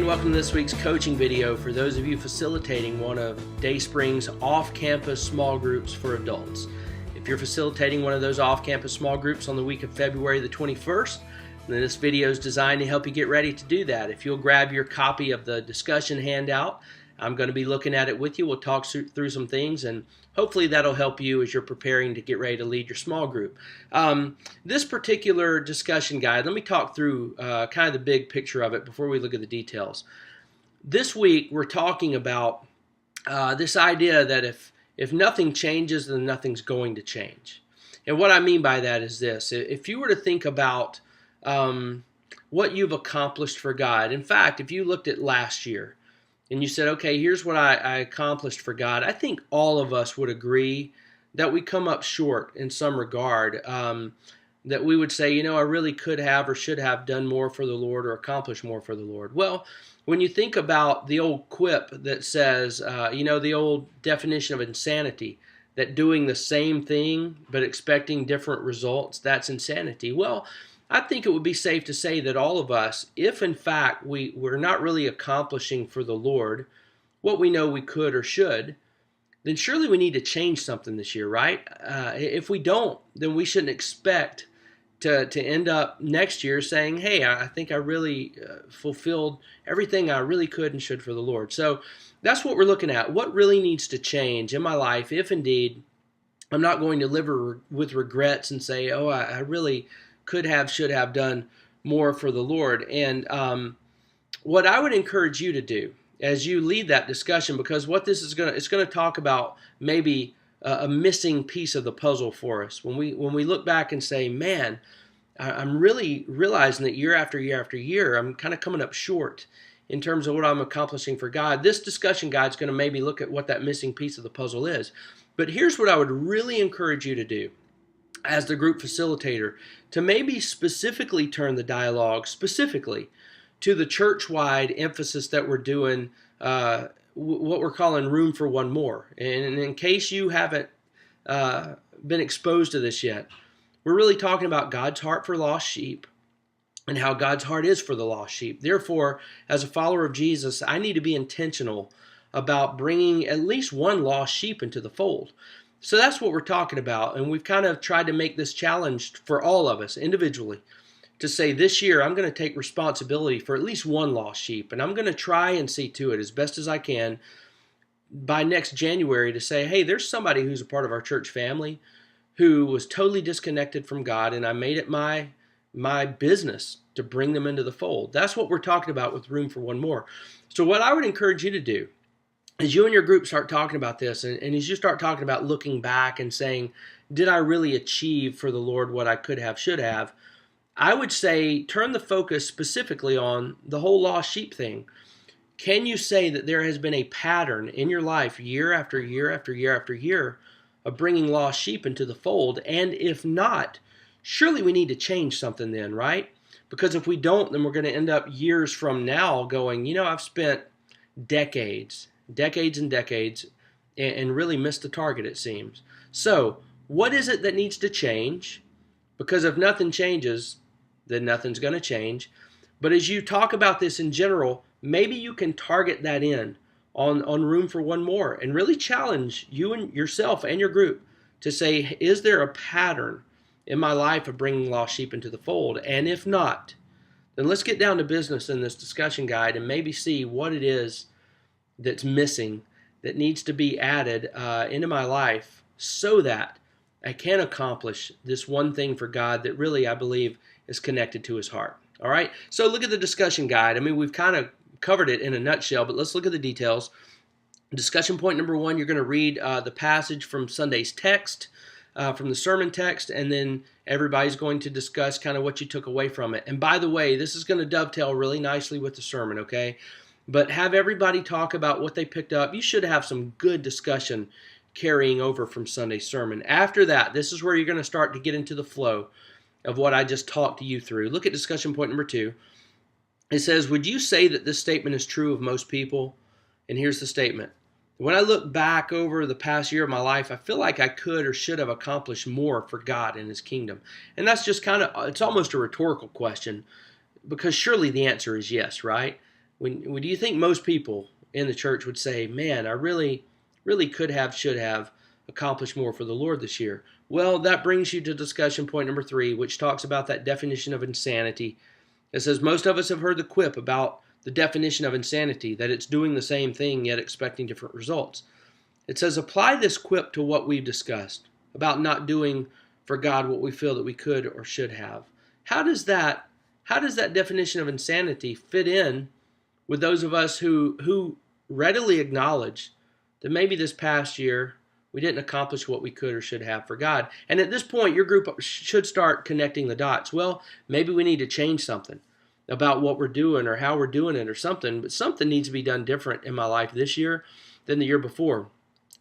welcome to this week's coaching video for those of you facilitating one of Dayspring's off-campus small groups for adults. If you're facilitating one of those off-campus small groups on the week of February the 21st, then this video is designed to help you get ready to do that. If you'll grab your copy of the discussion handout, I'm going to be looking at it with you. We'll talk through some things, and hopefully that'll help you as you're preparing to get ready to lead your small group. This particular discussion guide, let me talk through kind of the big picture of it before we look at the details. This week we're talking about this idea that if nothing changes, then nothing's going to change. And what I mean by that is this. If you were to think about what you've accomplished for God, in fact, if you looked at last year, and you said, okay, here's what I accomplished for God, I think all of us would agree that we come up short in some regard, that we would say, I really could have or should have done more for the Lord or accomplished more for the Lord. Well, when you think about the old quip that says, the old definition of insanity, that doing the same thing but expecting different results, that's insanity. Well, I think it would be safe to say that all of us, if in fact we're not really accomplishing for the Lord what we know we could or should, then surely we need to change something this year, right? If we don't, then we shouldn't expect to end up next year saying, hey, I think I really fulfilled everything I really could and should for the Lord. So that's what we're looking at. What really needs to change in my life if indeed I'm not going to live with regrets and say, oh, I really could have, should have done more for the Lord. And what I would encourage you to do as you lead that discussion, because what this is it's going to talk about maybe a missing piece of the puzzle for us. When we look back and say, man, I'm really realizing that year after year after year, I'm kind of coming up short in terms of what I'm accomplishing for God. This discussion guide is going to maybe look at what that missing piece of the puzzle is. But here's what I would really encourage you to do as the group facilitator, to maybe specifically turn the dialogue specifically to the church-wide emphasis that we're doing, what we're calling room for one more. And in case you haven't been exposed to this yet, we're really talking about God's heart for lost sheep and how God's heart is for the lost sheep. Therefore, as a follower of Jesus, I need to be intentional about bringing at least one lost sheep into the fold. So that's what we're talking about, and we've kind of tried to make this challenge for all of us individually to say this year I'm going to take responsibility for at least one lost sheep, and I'm going to try and see to it as best as I can by next January to say, hey, there's somebody who's a part of our church family who was totally disconnected from God, and I made it my business to bring them into the fold. That's what we're talking about with room for one more. So what I would encourage you to do as you and your group start talking about this, and as you start talking about looking back and saying, did I really achieve for the Lord what I could have, should have, I would say turn the focus specifically on the whole lost sheep thing. Can you say that there has been a pattern in your life year after year after year after year of bringing lost sheep into the fold? And if not, surely we need to change something then, right? Because if we don't, then we're going to end up years from now going, I've spent decades and decades, and really missed the target, it seems. So, what is it that needs to change? Because if nothing changes, then nothing's going to change. But as you talk about this in general, maybe you can target that in on room for one more and really challenge you and yourself and your group to say, is there a pattern in my life of bringing lost sheep into the fold? And if not, then let's get down to business in this discussion guide and maybe see what it is that's missing, that needs to be added into my life so that I can accomplish this one thing for God that really I believe is connected to his heart. All right, so look at the discussion guide. I mean, we've kind of covered it in a nutshell, but let's look at the details. Discussion point number 1, you're going to read the passage from Sunday's text, from the sermon text, and then everybody's going to discuss kind of what you took away from it. And by the way, this is going to dovetail really nicely with the sermon, okay? But have everybody talk about what they picked up. You should have some good discussion carrying over from Sunday's sermon. After that, this is where you're going to start to get into the flow of what I just talked to you through. Look at discussion point number 2. It says, would you say that this statement is true of most people? And here's the statement. When I look back over the past year of my life, I feel like I could or should have accomplished more for God and his kingdom. And that's just it's almost a rhetorical question, because surely the answer is yes, right? When do you think most people in the church would say, man, I really, really could have, should have accomplished more for the Lord this year? Well, that brings you to discussion point number 3, which talks about that definition of insanity. It says, most of us have heard the quip about the definition of insanity, that it's doing the same thing yet expecting different results. It says, apply this quip to what we've discussed about not doing for God what we feel that we could or should have. How does that definition of insanity fit in with those of us who readily acknowledge that maybe this past year we didn't accomplish what we could or should have for God? And at this point, your group should start connecting the dots. Well, maybe we need to change something about what we're doing or how we're doing it or something, but something needs to be done different in my life this year than the year before.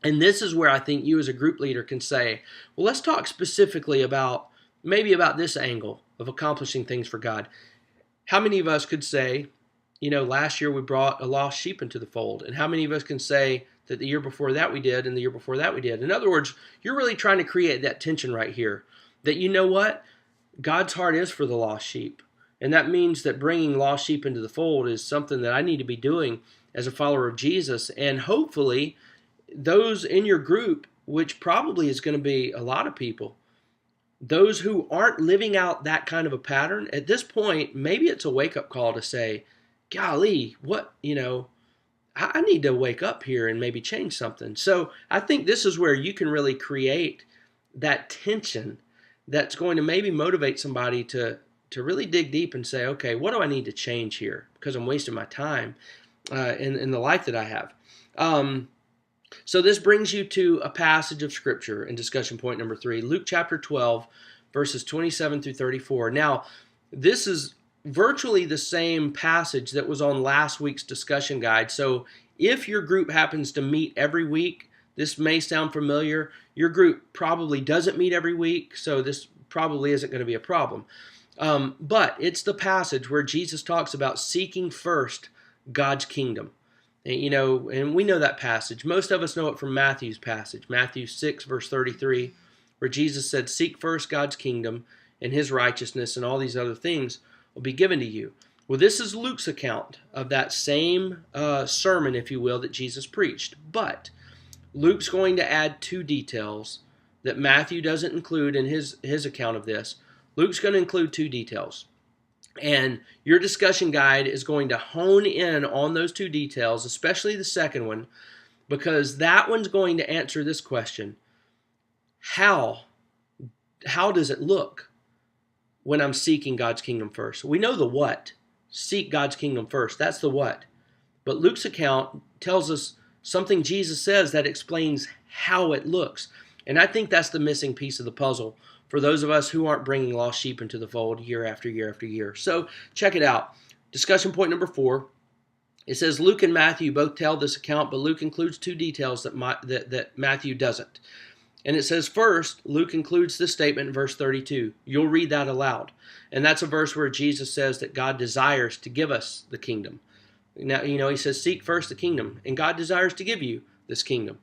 And this is where I think you as a group leader can say, well, let's talk specifically about this angle of accomplishing things for God. How many of us could say, last year we brought a lost sheep into the fold? And how many of us can say that the year before that we did and the year before that we did? In other words, you're really trying to create that tension right here, that you know what? God's heart is for the lost sheep. And that means that bringing lost sheep into the fold is something that I need to be doing as a follower of Jesus. And hopefully those in your group, which probably is going to be a lot of people, those who aren't living out that kind of a pattern, at this point, maybe it's a wake-up call to say, golly, I need to wake up here and maybe change something. So I think this is where you can really create that tension that's going to maybe motivate somebody to really dig deep and say, okay, what do I need to change here? Because I'm wasting my time in the life that I have. So this brings you to a passage of Scripture in discussion point number 3, Luke chapter 12, verses 27 through 34. Now, this is virtually the same passage that was on last week's discussion guide. So if your group happens to meet every week, this may sound familiar. Your group probably doesn't meet every week, so this probably isn't going to be a problem. But it's the passage where Jesus talks about seeking first God's kingdom. And we know that passage. Most of us know it from Matthew's passage, Matthew 6, verse 33, where Jesus said, seek first God's kingdom and his righteousness, and all these other things will be given to you. Well, this is Luke's account of that same sermon, if you will, that Jesus preached. But Luke's going to add 2 details that Matthew doesn't include in his account of this. Luke's going to include 2 details. And your discussion guide is going to hone in on those 2 details, especially the second one, because that one's going to answer this question. How does it look when I'm seeking God's kingdom first? We know the what. Seek God's kingdom first. That's the what. But Luke's account tells us something Jesus says that explains how it looks. And I think that's the missing piece of the puzzle for those of us who aren't bringing lost sheep into the fold year after year after year. So check it out. Discussion point number 4. It says Luke and Matthew both tell this account, but Luke includes 2 details that Matthew doesn't. And it says first, Luke includes this statement in verse 32. You'll read that aloud. And that's a verse where Jesus says that God desires to give us the kingdom. Now, he says, seek first the kingdom, and God desires to give you this kingdom.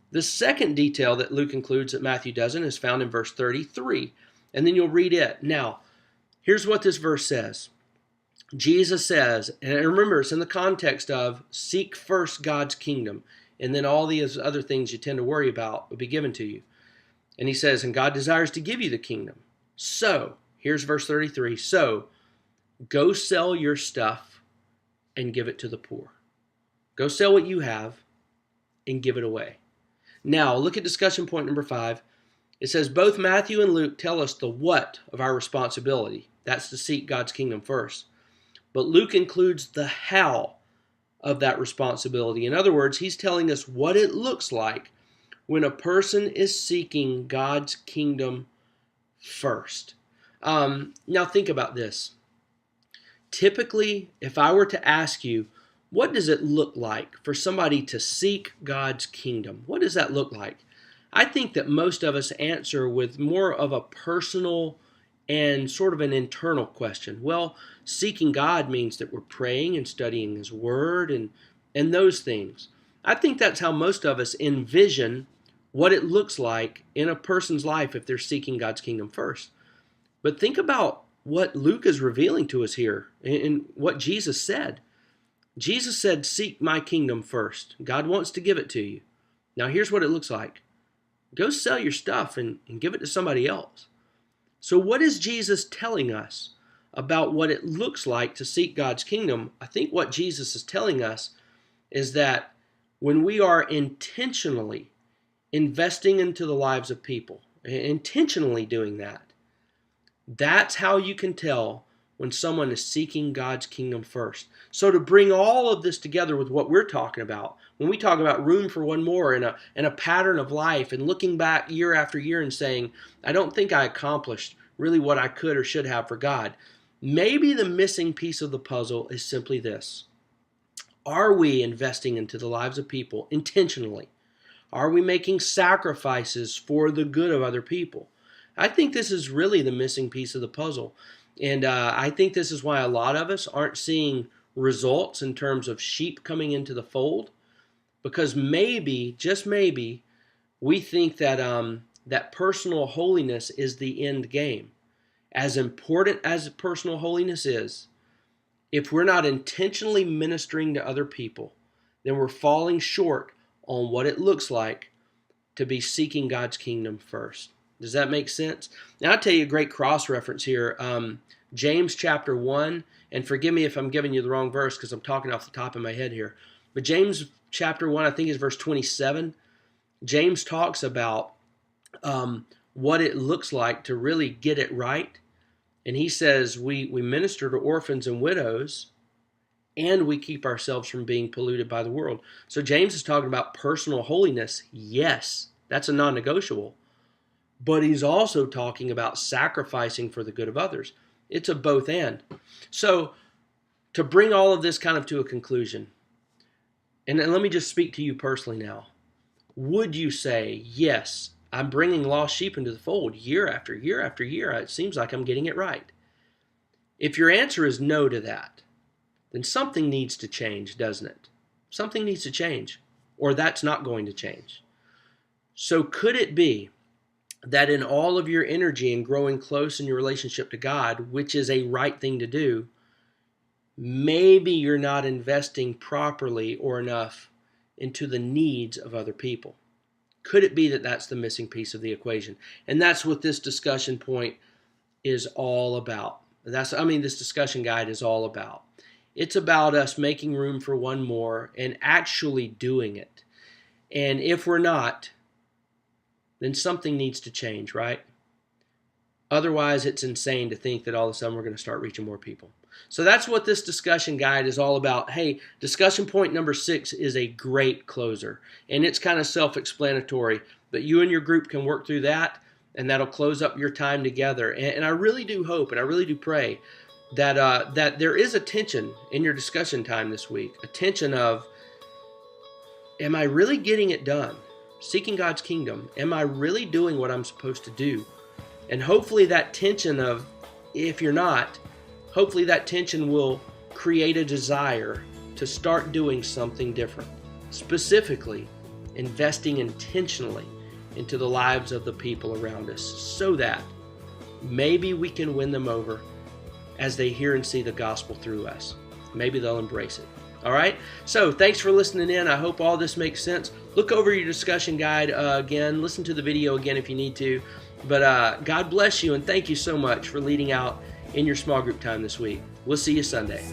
The second detail that Luke includes that Matthew doesn't is found in verse 33. And then you'll read it. Now, here's what this verse says. Jesus says, and remember, it's in the context of seek first God's kingdom, and then all these other things you tend to worry about will be given to you. And he says, and God desires to give you the kingdom. So, here's verse 33. So, go sell your stuff and give it to the poor. Go sell what you have and give it away. Now, look at discussion point number 5. It says both Matthew and Luke tell us the what of our responsibility. That's to seek God's kingdom first. But Luke includes the how of that responsibility. In other words, he's telling us what it looks like when a person is seeking God's kingdom first. Now think about this. Typically, if I were to ask you, what does it look like for somebody to seek God's kingdom? What does that look like? I think that most of us answer with more of a personal and sort of an internal question. Well, seeking God means that we're praying and studying His Word and those things. I think that's how most of us envision what it looks like in a person's life if they're seeking God's kingdom first. But think about what Luke is revealing to us here and what Jesus said. Jesus said, seek my kingdom first. God wants to give it to you. Now here's what it looks like. Go sell your stuff and give it to somebody else. So what is Jesus telling us about what it looks like to seek God's kingdom? I think what Jesus is telling us is that when we are intentionally investing into the lives of people, intentionally doing that, that's how you can tell when someone is seeking God's kingdom first. So to bring all of this together with what we're talking about, when we talk about room for one more and a pattern of life and looking back year after year and saying, I don't think I accomplished really what I could or should have for God, maybe the missing piece of the puzzle is simply this. Are we investing into the lives of people intentionally? Are we making sacrifices for the good of other people? I think this is really the missing piece of the puzzle. And I think this is why a lot of us aren't seeing results in terms of sheep coming into the fold. Because maybe, just maybe, we think that that personal holiness is the end game. As important as personal holiness is, if we're not intentionally ministering to other people, then we're falling short on what it looks like to be seeking God's kingdom first. Does that make sense? Now I'll tell you a great cross-reference here. James chapter 1, and forgive me if I'm giving you the wrong verse because I'm talking off the top of my head here. But James chapter 1, I think is verse 27. James talks about what it looks like to really get it right. And he says we minister to orphans and widows, and we keep ourselves from being polluted by the world. So James is talking about personal holiness. Yes, that's a non-negotiable. But he's also talking about sacrificing for the good of others. It's a both and. So to bring all of this kind of to a conclusion, and let me just speak to you personally now. Would you say, yes, I'm bringing lost sheep into the fold year after year after year. It seems like I'm getting it right. If your answer is no to that, then something needs to change, doesn't it? Something needs to change, or that's not going to change. So could it be that in all of your energy and growing close in your relationship to God, which is a right thing to do, maybe you're not investing properly or enough into the needs of other people? Could it be that that's the missing piece of the equation? And that's what this discussion point is all about. This discussion guide is all about. It's about us making room for one more and actually doing it. And if we're not, then something needs to change, right? Otherwise, it's insane to think that all of a sudden we're going to start reaching more people. So that's what this discussion guide is all about. Hey, discussion point number 6 is a great closer. And it's kind of self-explanatory, but you and your group can work through that, and that'll close up your time together. And I really do hope, and I really do pray that that there is a tension in your discussion time this week. A tension of, am I really getting it done? Seeking God's kingdom. Am I really doing what I'm supposed to do? And hopefully that tension of, if you're not, hopefully that tension will create a desire to start doing something different. Specifically, investing intentionally into the lives of the people around us so that maybe we can win them over as they hear and see the gospel through us. Maybe they'll embrace it. All right? So thanks for listening in. I hope all this makes sense. Look over your discussion guide again. Listen to the video again if you need to. But God bless you, and thank you so much for leading out in your small group time this week. We'll see you Sunday.